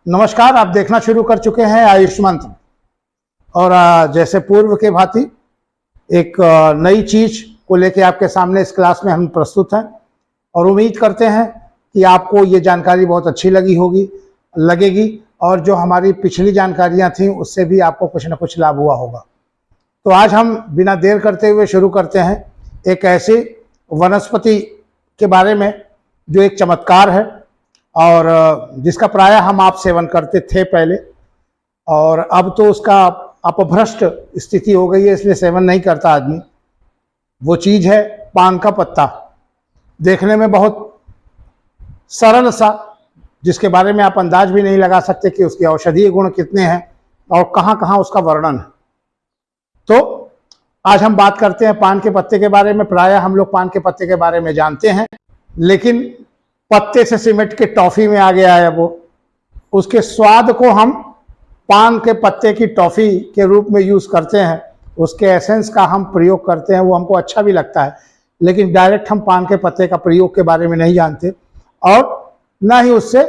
नमस्कार, आप देखना शुरू कर चुके हैं आयुष मंत्र। और जैसे पूर्व के भांति एक नई चीज को लेके आपके सामने इस क्लास में हम प्रस्तुत हैं और उम्मीद करते हैं कि आपको ये जानकारी बहुत अच्छी लगेगी और जो हमारी पिछली जानकारियां थी उससे भी आपको कुछ न कुछ लाभ हुआ होगा। तो आज हम बिना देर करते हुए शुरू करते हैं एक ऐसी वनस्पति के बारे में जो एक चमत्कार है और जिसका प्रायः हम आप सेवन करते थे पहले, और अब तो उसका अपभ्रष्ट स्थिति हो गई है, इसलिए सेवन नहीं करता आदमी। वो चीज़ है पान का पत्ता। देखने में बहुत सरल सा, जिसके बारे में आप अंदाज भी नहीं लगा सकते कि उसके औषधीय गुण कितने हैं और कहाँ कहाँ उसका वर्णन है। तो आज हम बात करते हैं पान के पत्ते के बारे में। प्रायः हम लोग पान के पत्ते के बारे में जानते हैं, लेकिन पत्ते से सिमट के टॉफी में आ गया है वो। उसके स्वाद को हम पान के पत्ते की टॉफी के रूप में यूज करते हैं, उसके एसेंस का हम प्रयोग करते हैं, वो हमको अच्छा भी लगता है, लेकिन डायरेक्ट हम पान के पत्ते का प्रयोग के बारे में नहीं जानते। और ना ही उससे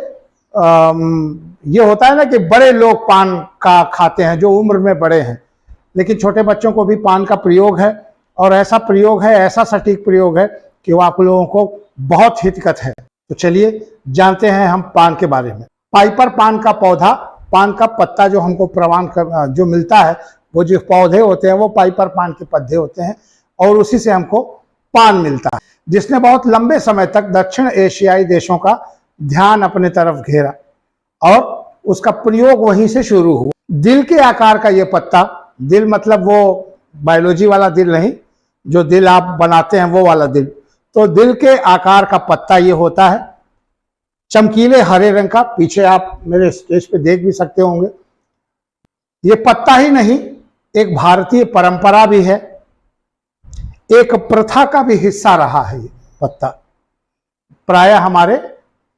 ये होता है ना कि बड़े लोग पान का खाते हैं जो उम्र में बड़े हैं, लेकिन छोटे बच्चों को भी पान का प्रयोग है, और ऐसा प्रयोग है, ऐसा सटीक प्रयोग है कि वो आप लोगों को बहुत हितकर है। तो चलिए जानते हैं हम पान के बारे में। पाइपर पान का पौधा, पान का पत्ता जो हमको जो मिलता है, वो जो पौधे होते हैं वो पाइपर पान के पौधे होते हैं, और उसी से हमको पान मिलता है, जिसने बहुत लंबे समय तक दक्षिण एशियाई देशों का ध्यान अपने तरफ घेरा और उसका प्रयोग वहीं से शुरू हुआ। दिल के आकार का ये पत्ता, दिल मतलब वो बायोलॉजी वाला दिल नहीं, जो दिल आप बनाते हैं वो वाला दिल, तो दिल के आकार का पत्ता ये होता है, चमकीले हरे रंग का। पीछे आप मेरे स्टेज पे देख भी सकते होंगे। ये पत्ता ही नहीं, एक भारतीय परंपरा भी है, एक प्रथा का भी हिस्सा रहा है ये पत्ता। प्रायः हमारे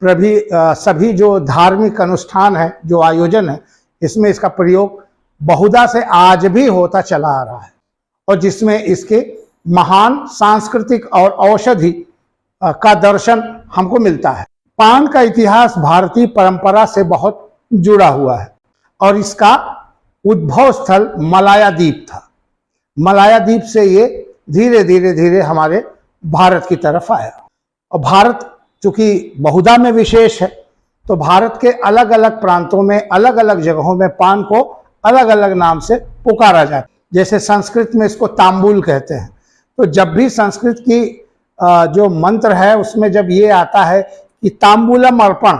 सभी जो धार्मिक अनुष्ठान है, जो आयोजन है, इसमें इसका प्रयोग बहुधा से आज भी होता चला आ रहा है, और जिसमें इसके महान सांस्कृतिक और औषधि का दर्शन हमको मिलता है। पान का इतिहास भारतीय परंपरा से बहुत जुड़ा हुआ है, और इसका उद्भव स्थल मलाया द्वीप था। मलाया द्वीप से ये धीरे धीरे हमारे भारत की तरफ आया। और भारत चूंकि बहुधा में विशेष है, तो भारत के अलग अलग प्रांतों में, अलग अलग जगहों में पान को अलग अलग नाम से पुकारा जाता है। जैसे संस्कृत में इसको तांबुल कहते हैं। तो जब भी संस्कृत की जो मंत्र है उसमें जब ये आता है कि तांबूलम अर्पण,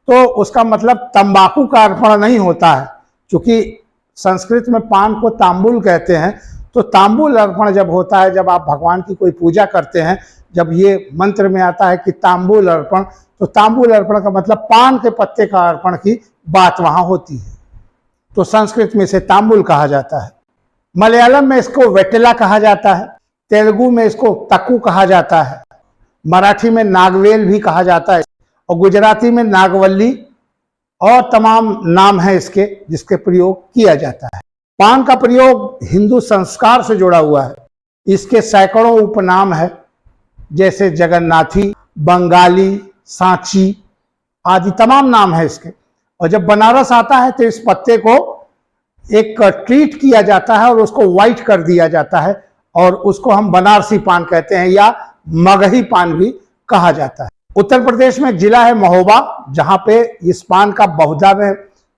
तो उसका मतलब तंबाकू का अर्पण नहीं होता है। क्योंकि संस्कृत में पान को तांबुल कहते हैं, तो तांबुल अर्पण जब होता है, जब आप भगवान की कोई पूजा करते हैं, जब ये मंत्र में आता है कि तांबुल अर्पण, तो तांबुल अर्पण का मतलब पान के पत्ते का अर्पण की बात वहां होती है। तो संस्कृत में इसे तांबुल कहा जाता है। मलयालम में इसको वेटेला कहा जाता है, तेलुगु में इसको तक्कू कहा जाता है, मराठी में नागवेल भी कहा जाता है, और गुजराती में नागवल्ली, और तमाम नाम है इसके जिसके प्रयोग किया जाता है। पान का प्रयोग हिंदू संस्कार से जुड़ा हुआ है। इसके सैकड़ों उपनाम है, जैसे जगन्नाथी, बंगाली, सांची आदि तमाम नाम है इसके। और जब बनारस आता है तो इस पत्ते को एक ट्रीट किया जाता है और उसको व्हाइट कर दिया जाता है, और उसको हम बनारसी पान कहते हैं, या मगही पान भी कहा जाता है। उत्तर प्रदेश में एक जिला है महोबा, जहां पे इस पान का बहुधा में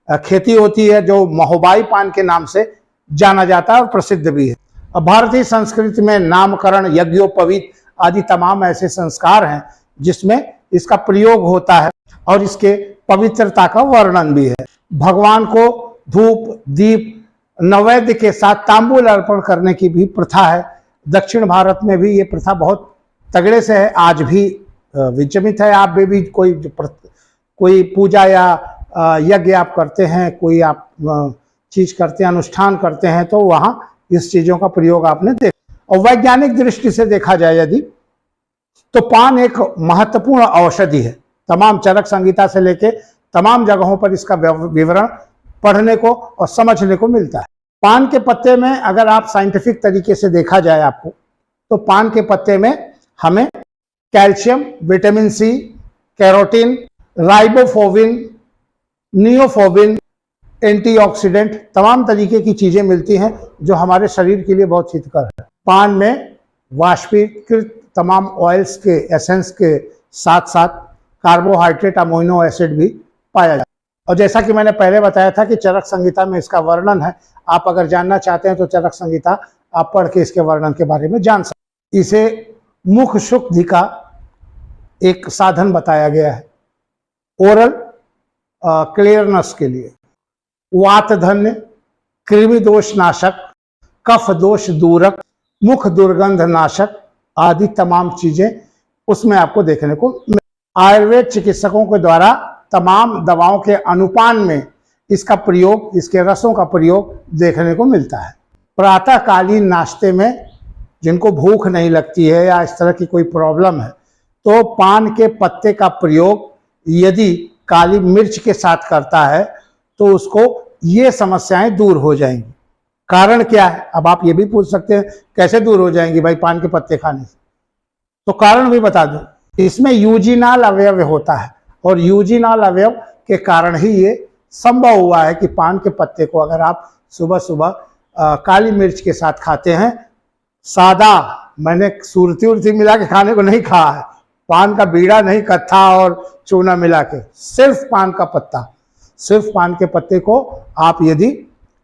खेती होती है, जो महोबाई पान के नाम से जाना जाता है और प्रसिद्ध भी है। अब भारतीय संस्कृति में नामकरण, यज्ञोपवीत आदि तमाम ऐसे संस्कार हैं जिसमें इसका प्रयोग होता है, और इसके पवित्रता का वर्णन भी है। भगवान को धूप, दीप, नैवेद्य के साथ तांबूल अर्पण करने की भी प्रथा है। दक्षिण भारत में भी ये प्रथा बहुत तगड़े से है, आज भी विचमित है। आप भी कोई पूजा या यज्ञ आप करते हैं, कोई आप चीज करते हैं, अनुष्ठान करते हैं, तो वहां इस चीजों का प्रयोग आपने देखा। और वैज्ञानिक दृष्टि से देखा जाए यदि, तो पान एक महत्वपूर्ण औषधि है। तमाम चरक संहिता से लेके तमाम जगहों पर इसका विवरण पढ़ने को और समझने को मिलता है। पान के पत्ते में अगर आप साइंटिफिक तरीके से देखा जाए आपको, तो पान के पत्ते में हमें calcium, vitamin C, carotene, riboflavin, नियोफोबिन, एंटीऑक्सीडेंट, तमाम तरीके की चीजें मिलती हैं जो हमारे शरीर के लिए बहुत हितकर है। पान में वाष्पीकृत तमाम ऑयल्स के एसेंस के साथ साथ कार्बोहाइड्रेट, अमीनो एसिड भी पाया जाता है। और जैसा कि मैंने पहले बताया था कि चरक संहिता में इसका वर्णन है, आप अगर जानना चाहते हैं तो चरक संहिता आप पढ़ के इसके वर्णन के बारे में जान सकते हैं। इसे मुख शुद्धि का एक साधन बताया गया है ओरल क्लियरनेस के लिए। वात धन्य, कृमि दोष नाशक, कफ दोष दूरक, मुख दुर्गंध नाशक आदि तमाम चीजें उसमें आपको देखने को आयुर्वेद चिकित्सकों के द्वारा तमाम दवाओं के अनुपान में इसका प्रयोग, इसके रसों का प्रयोग देखने को मिलता है। प्रातःकालीन नाश्ते में जिनको भूख नहीं लगती है या इस तरह की कोई प्रॉब्लम है तो पान के पत्ते का प्रयोग यदि काली मिर्च के साथ करता है तो उसको ये समस्याएं दूर हो जाएंगी। कारण क्या है? अब आप ये भी पूछ सकते हैं कैसे दूर हो जाएंगी भाई पान के पत्ते खाने से, तो कारण भी बता दूं, इसमें यूजिनाल अवयव होता है और यूजिनाल अवयव के कारण ही ये संभव हुआ है कि पान के पत्ते को अगर आप सुबह सुबह काली मिर्च के साथ खाते हैं, सादा, मैंने सुरती उरती मिला के खाने को नहीं खाया है, पान का बीड़ा नहीं, कत्था और चूना मिला के, सिर्फ पान का पत्ता, सिर्फ पान के पत्ते को आप यदि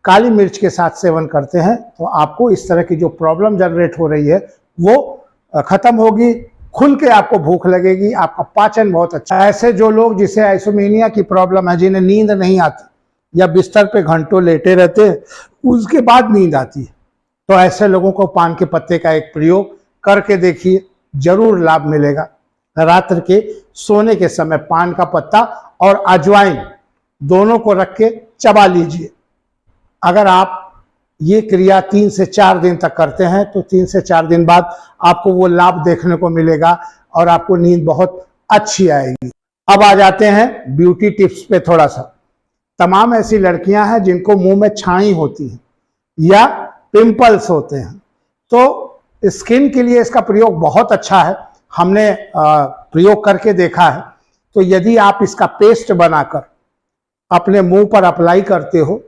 काली मिर्च के साथ सेवन करते हैं तो आपको इस तरह की जो प्रॉब्लम जनरेट हो रही है वो खत्म होगी, खुल के आपको भूख लगेगी, आपका पाचन बहुत अच्छा। ऐसे जो लोग जिसे आइसोमेनिया की प्रॉब्लम है, जिन्हें नींद नहीं आती या बिस्तर पे घंटों लेटे रहते हैं उसके बाद नींद आती है, तो ऐसे लोगों को पान के पत्ते का एक प्रयोग करके देखिए, जरूर लाभ मिलेगा। रात्र के सोने के समय पान का पत्ता और अजवाइन दोनों को रख के चबा लीजिए। अगर आप ये क्रिया 3 से 4 दिन तक करते हैं तो 3 से 4 दिन बाद आपको वो लाभ देखने को मिलेगा और आपको नींद बहुत अच्छी आएगी। अब आ जाते हैं ब्यूटी टिप्स पे थोड़ा सा। तमाम ऐसी लड़कियां हैं जिनको मुंह में छाई होती है या पिंपल्स होते हैं, तो स्किन के लिए इसका प्रयोग बहुत अच्छा है, हमने प्रयोग करके देखा है। तो यदि आप इसका पेस्ट बनाकर अपने मुंह पर अप्लाई करते हो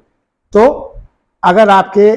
तो अगर आपके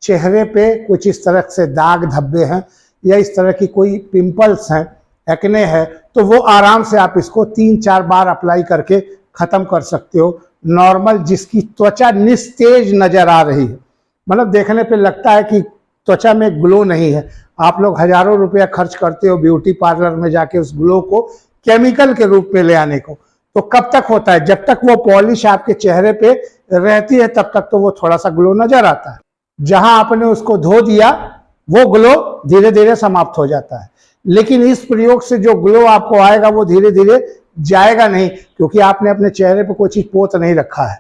चेहरे पे कुछ इस तरह से दाग धब्बे हैं या इस तरह की कोई पिंपल्स हैं, एक्ने है, तो वो आराम से आप इसको 3-4 बार अप्लाई करके खत्म कर सकते हो। नॉर्मल जिसकी त्वचा निस्तेज नजर आ रही है, मतलब देखने पे लगता है कि त्वचा में ग्लो नहीं है, आप लोग हजारों रुपया खर्च करते हो ब्यूटी पार्लर में जाके उस ग्लो को केमिकल के रूप में ले आने को, तो कब तक होता है? जब तक वो पॉलिश आपके चेहरे पे रहती है तब तक तो वो थोड़ा सा ग्लो नजर आता है। जहां आपने उसको धो दिया वो ग्लो धीरे धीरे समाप्त हो जाता है, लेकिन इस प्रयोग से जो ग्लो आपको आएगा वो धीरे धीरे जाएगा नहीं, क्योंकि आपने अपने चेहरे पे कोई चीज पोत नहीं रखा है,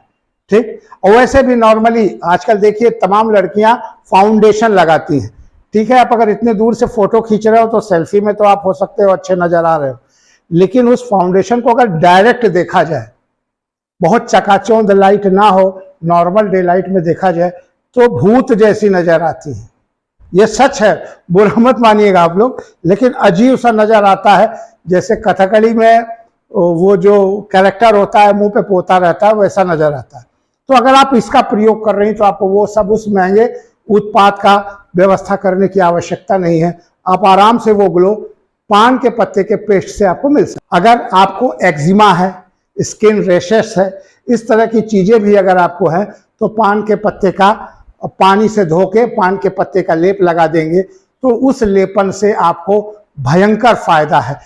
ठीक। और वैसे भी नॉर्मली आजकल देखिए तमाम लड़कियां फाउंडेशन लगाती हैं, ठीक है। आप अगर इतने दूर से फोटो खींच रहे हो तो सेल्फी में तो आप हो सकते हो अच्छे नजर आ रहे हो, लेकिन उस फाउंडेशन को अगर डायरेक्ट देखा जाए, बहुत चकाचौंध लाइट ना हो, नॉर्मल डे लाइट में देखा जाए तो भूत जैसी नजर आती है। ये सच है, बुरा मत मानिएगा आप लोग, लेकिन अजीब सा नजर आता है, जैसे कथकली में वो जो कैरेक्टर होता है मुंह पे पोता रहता है वैसा नजर आता है। तो अगर आप इसका प्रयोग कर रही हैं तो आपको वो सब उस महंगे उत्पाद का व्यवस्था करने की आवश्यकता नहीं है, आप आराम से वो ग्लो पान के पत्ते के पेस्ट से आपको मिल सकता है। अगर आपको एक्जिमा है, स्किन रैशेस है, इस तरह की चीजें भी अगर आपको है तो पान के पत्ते का पानी से धो के पान के पत्ते का लेप लगा देंगे तो उस लेपन से आपको भयंकर फायदा है।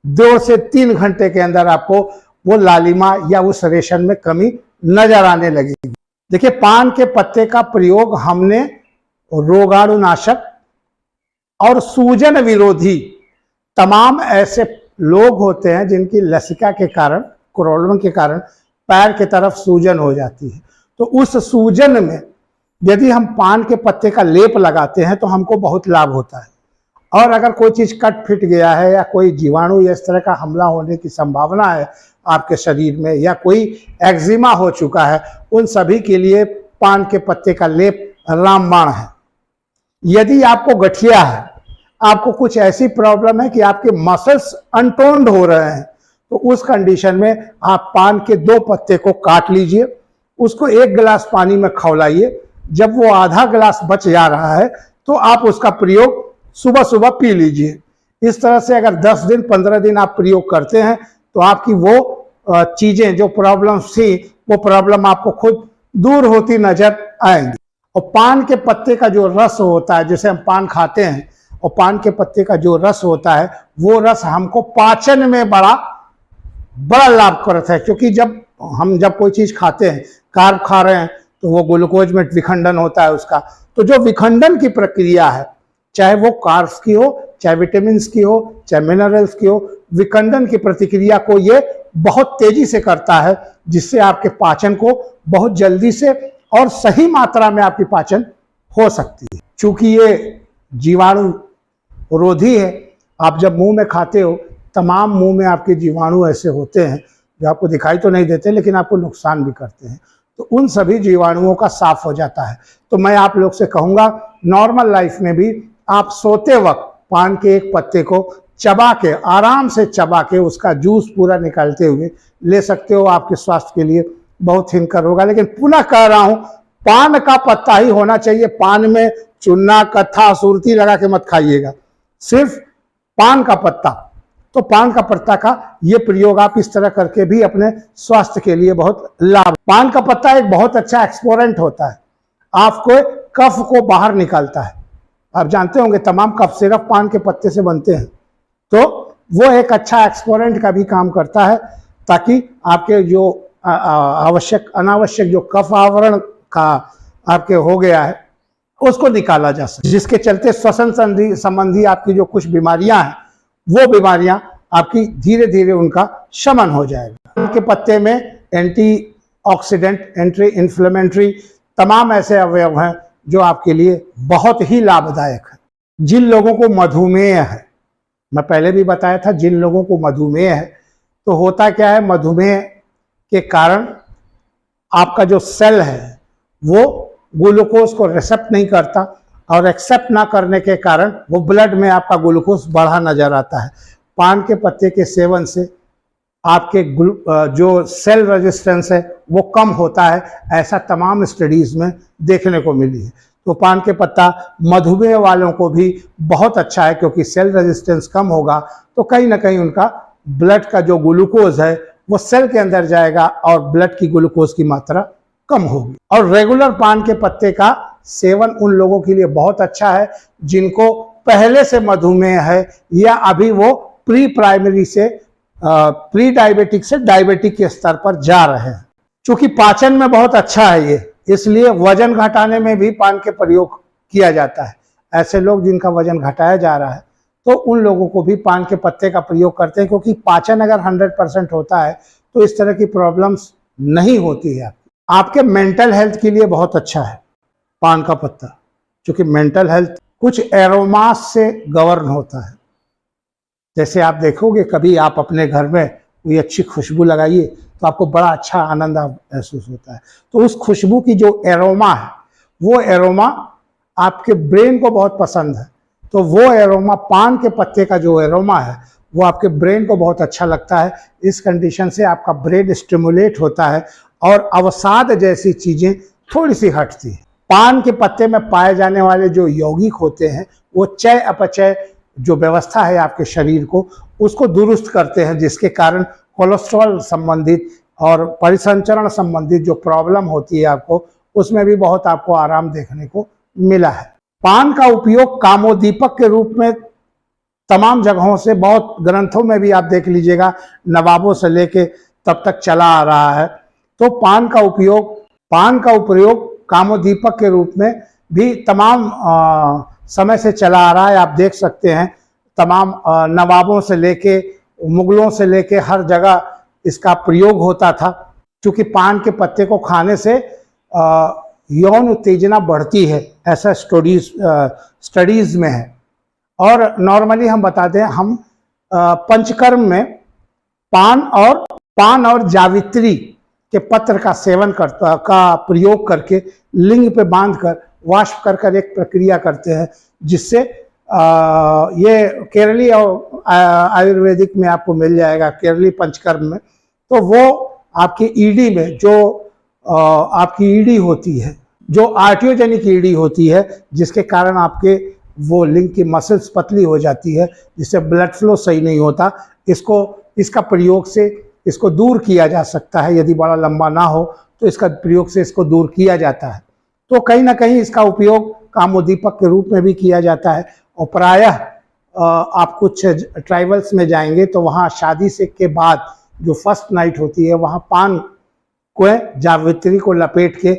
2 से 3 घंटे के अंदर आपको वो लालिमा या उस रेशम में कमी नजर आने लगेगी। देखिए, पान के पत्ते का प्रयोग हमने रोगाणुनाशक और सूजन विरोधी, तमाम ऐसे लोग होते हैं जिनकी लसिका के कारण, प्रॉब्लम के कारण पैर की तरफ सूजन हो जाती है, तो उस सूजन में यदि हम पान के पत्ते का लेप लगाते हैं तो हमको बहुत लाभ होता है। और अगर कोई चीज कट फिट गया है या कोई जीवाणु या इस तरह का हमला होने की संभावना है आपके शरीर में, या कोई एक्जिमा हो चुका है, उन सभी के लिए पान के पत्ते का लेप रामबाण है। यदि आपको गठिया है, आपको कुछ ऐसी प्रॉब्लम है कि आपके मसल्स अनटोन्ड हो रहे हैं, तो उस कंडीशन में आप पान के 2 पत्ते को काट लीजिए, उसको 1 गिलास पानी में खौलाइए। जब वो आधा गिलास बच जा रहा है तो आप उसका प्रयोग सुबह सुबह पी लीजिए। इस तरह से अगर 10 दिन 15 दिन आप प्रयोग करते हैं तो आपकी वो चीजें जो प्रॉब्लम्स थी वो प्रॉब्लम आपको खुद दूर होती नजर आएंगी। और पान के पत्ते का जो रस होता है, जैसे हम पान खाते हैं और पान के पत्ते का जो रस होता है वो रस हमको पाचन में बड़ा लाभप्रद है। क्योंकि जब कोई चीज खाते हैं, कार्ब खा रहे हैं, तो वो ग्लूकोज में विखंडन होता है उसका। तो जो विखंडन की प्रक्रिया है, चाहे वो कार्ब्स की हो, चाहे विटामिन की हो, चाहे मिनरल्स की हो, विखंडन की प्रतिक्रिया को ये बहुत तेजी से करता है, जिससे आपके पाचन को बहुत जल्दी से और सही मात्रा में आपकी पाचन हो सकती है। चूंकि ये जीवाणु रोधी है, आप जब मुंह में खाते हो, तमाम मुंह में आपके जीवाणु ऐसे होते हैं जो आपको दिखाई तो नहीं देते लेकिन आपको नुकसान भी करते हैं। तो उन सभी जीवाणुओं का साफ हो जाता है। तो मैं आप लोग से कहूँगा, नॉर्मल लाइफ में भी आप सोते वक्त पान के 1 पत्ते को चबा के, आराम से चबा के, उसका जूस पूरा निकालते हुए ले सकते हो। आपके स्वास्थ्य के लिए बहुत हितकर होगा। लेकिन पुनः कह रहा हूं, पान का पत्ता ही होना चाहिए। पान में चूना, कत्था, सुरती लगा के मत खाइएगा, सिर्फ पान का पत्ता। तो पान का पत्ता का ये प्रयोग आप इस तरह करके भी अपने स्वास्थ्य के लिए बहुत लाभ। पान का पत्ता एक बहुत अच्छा एक्सपोरेंट होता है, आपको कफ को बाहर निकालता है। आप जानते होंगे तमाम कफ सिर्फ पान के पत्ते से बनते हैं। तो वो एक अच्छा एक्सपोरेंट का भी काम करता है, ताकि आपके जो आवश्यक अनावश्यक जो कफ आवरण का आपके हो गया है उसको निकाला जा सके, जिसके चलते श्वसन संबंधी आपकी जो कुछ बीमारियां हैं वो बीमारियां आपकी धीरे धीरे उनका शमन हो जाएगा। उनके पत्ते में एंटीऑक्सीडेंट, एंटी इन्फ्लेमेटरी तमाम ऐसे अवयव हैं जो आपके लिए बहुत ही लाभदायक है। जिन लोगों को मधुमेह है, मैं पहले भी बताया था, जिन लोगों को मधुमेह है तो होता क्या है, मधुमेह के कारण आपका जो सेल है वो ग्लूकोज को रिसेप्ट नहीं करता, और एक्सेप्ट ना करने के कारण वो ब्लड में आपका ग्लूकोज बढ़ा नजर आता है। पान के पत्ते के सेवन से आपके जो सेल रेजिस्टेंस है वो कम होता है, ऐसा तमाम स्टडीज में देखने को मिली है। तो पान के पत्ता मधुमेह वालों को भी बहुत अच्छा है, क्योंकि सेल रेजिस्टेंस कम होगा तो कहीं ना कहीं उनका ब्लड का जो ग्लूकोज है वो सेल के अंदर जाएगा और ब्लड की ग्लूकोज की मात्रा कम होगी। और रेगुलर पान के पत्ते का सेवन उन लोगों के लिए बहुत अच्छा है जिनको पहले से मधुमेह है, या अभी वो प्री डायबिटिक से डायबिटिक के स्तर पर जा रहे हैं। चूंकि पाचन में बहुत अच्छा है ये, इसलिए वजन घटाने में भी पान के प्रयोग किया जाता है। ऐसे लोग जिनका वजन घटाया जा रहा है तो उन लोगों को भी पान के पत्ते का प्रयोग करते हैं, क्योंकि पाचन अगर 100% होता है तो इस तरह की प्रॉब्लम्स नहीं होती है। आपके मेंटल हेल्थ के लिए बहुत अच्छा है पान का पत्ता, क्योंकि मेंटल हेल्थ कुछ एरोमास से गवर्न होता है। जैसे आप देखोगे, कभी आप अपने घर में कोई अच्छी खुशबू लगाइए तो आपको बड़ा अच्छा आनंद महसूस होता है। तो उस खुशबू की जो एरोमा है, वो एरोमा आपके ब्रेन को बहुत पसंद है। तो वो एरोमा, पान के पत्ते का जो एरोमा है वो आपके ब्रेन को बहुत अच्छा लगता है। इस कंडीशन से आपका ब्रेन स्टिमुलेट होता है और अवसाद जैसी चीजें थोड़ी सी हटती है। पान के पत्ते में पाए जाने वाले जो यौगिक होते हैं वो चय अपचय जो व्यवस्था है आपके शरीर को, उसको दुरुस्त करते हैं, जिसके कारण कोलेस्ट्रॉल संबंधित और परिसंचरण संबंधित जो प्रॉब्लम होती है आपको, उसमें भी बहुत आपको आराम देखने को मिला है। पान का उपयोग कामोदीपक के रूप में तमाम जगहों से, बहुत ग्रंथों में भी आप देख लीजिएगा, नवाबों से लेके तब तक चला आ रहा है। तो पान का उपयोग कामोदीपक के रूप में भी तमाम समय से चला आ रहा है। आप देख सकते हैं तमाम नवाबों से लेके, मुगलों से लेके हर जगह इसका प्रयोग होता था। क्योंकि पान के पत्ते को खाने से यौन उत्तेजना बढ़ती है, ऐसा स्टडीज में है। और नॉर्मली हम बताते हैं, हम पंचकर्म में पान और जावित्री के पत्र का सेवन का प्रयोग करके लिंग पे बांधकर वाष्प कर एक प्रक्रिया करते हैं, जिससे ये केरली और आयुर्वेदिक में आपको मिल जाएगा, केरली पंचकर्म में। तो वो आपकी ईडी में जो आपकी ईडी होती है, जो आर्टियोजेनिक ईडी होती है, जिसके कारण आपके वो लिंग की मसल्स पतली हो जाती है, जिससे ब्लड फ्लो सही नहीं होता, इसका प्रयोग से इसको दूर किया जा सकता है। यदि बड़ा लंबा ना हो तो इसका प्रयोग से इसको दूर किया जाता है। तो कहीं ना कहीं इसका उपयोग कामोद्दीपक के रूप में भी किया जाता है। और प्रायः आप कुछ ट्राइबल्स में जाएंगे तो वहाँ शादी से के बाद जो फर्स्ट नाइट होती है, वहाँ पान को जावित्री को लपेट के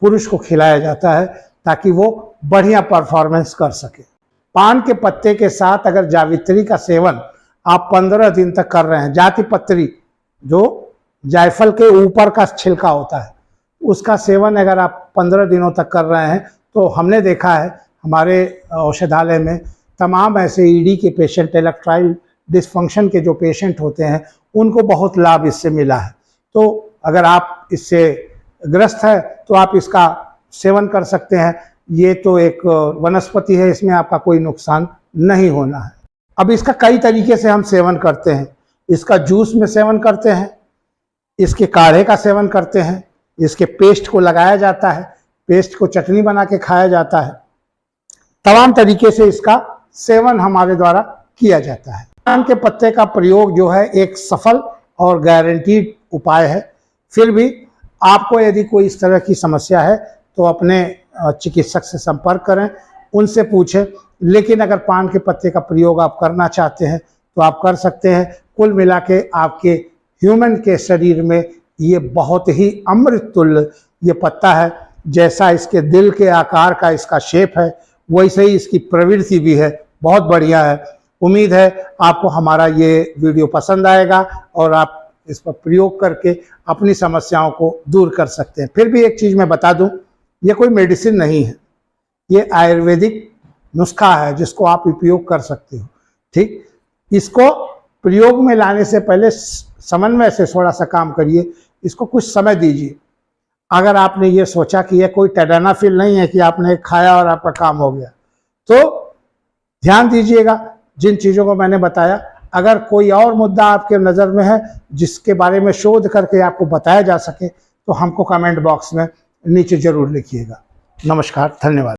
पुरुष को खिलाया जाता है, ताकि वो बढ़िया परफॉर्मेंस कर सके। पान के पत्ते के साथ अगर जावित्री का सेवन आप 15 दिन तक कर रहे हैं, जाति पत्री जो जायफल के ऊपर का छिलका होता है, उसका सेवन अगर आप 15 दिनों तक कर रहे हैं, तो हमने देखा है हमारे औषधालय में तमाम ऐसे ईडी के पेशेंट, इलेक्ट्राइल डिसफंक्शन के जो पेशेंट होते हैं, उनको बहुत लाभ इससे मिला है। तो अगर आप इससे ग्रस्त है तो आप इसका सेवन कर सकते हैं। ये तो एक वनस्पति है, इसमें आपका कोई नुकसान नहीं होना है। अब इसका कई तरीके से हम सेवन करते हैं। इसका जूस में सेवन करते हैं, इसके काढ़े का सेवन करते हैं, इसके पेस्ट को लगाया जाता है, पेस्ट को चटनी बना के खाया जाता है। तमाम तरीके से इसका सेवन हमारे द्वारा किया जाता है। पान के पत्ते का प्रयोग जो है एक सफल और गारंटीड उपाय है। फिर भी आपको यदि कोई इस तरह की समस्या है तो अपने चिकित्सक से संपर्क करें, उनसे पूछें। लेकिन अगर पान के पत्ते का प्रयोग आप करना चाहते हैं तो आप कर सकते हैं। कुल मिला के आपके ह्यूमन के शरीर में ये बहुत ही अमृत तुल्य ये पत्ता है। जैसा इसके दिल के आकार का इसका शेप है, वैसे ही इसकी प्रवृत्ति भी है, बहुत बढ़िया है। उम्मीद है आपको हमारा ये वीडियो पसंद आएगा और आप इस पर प्रयोग करके अपनी समस्याओं को दूर कर सकते हैं। फिर भी एक चीज़ मैं बता दूं, ये कोई मेडिसिन नहीं है, ये आयुर्वेदिक नुस्खा है जिसको आप उपयोग कर सकते हो। ठीक, इसको प्रयोग में लाने से पहले समन्वय से थोड़ा सा काम करिए, इसको कुछ समय दीजिए। अगर आपने ये सोचा कि यह कोई टैडानाफिल नहीं है कि आपने खाया और आपका काम हो गया, तो ध्यान दीजिएगा जिन चीज़ों को मैंने बताया। अगर कोई और मुद्दा आपके नज़र में है जिसके बारे में शोध करके आपको बताया जा सके, तो हमको कमेंट बॉक्स में नीचे ज़रूर लिखिएगा। नमस्कार, धन्यवाद।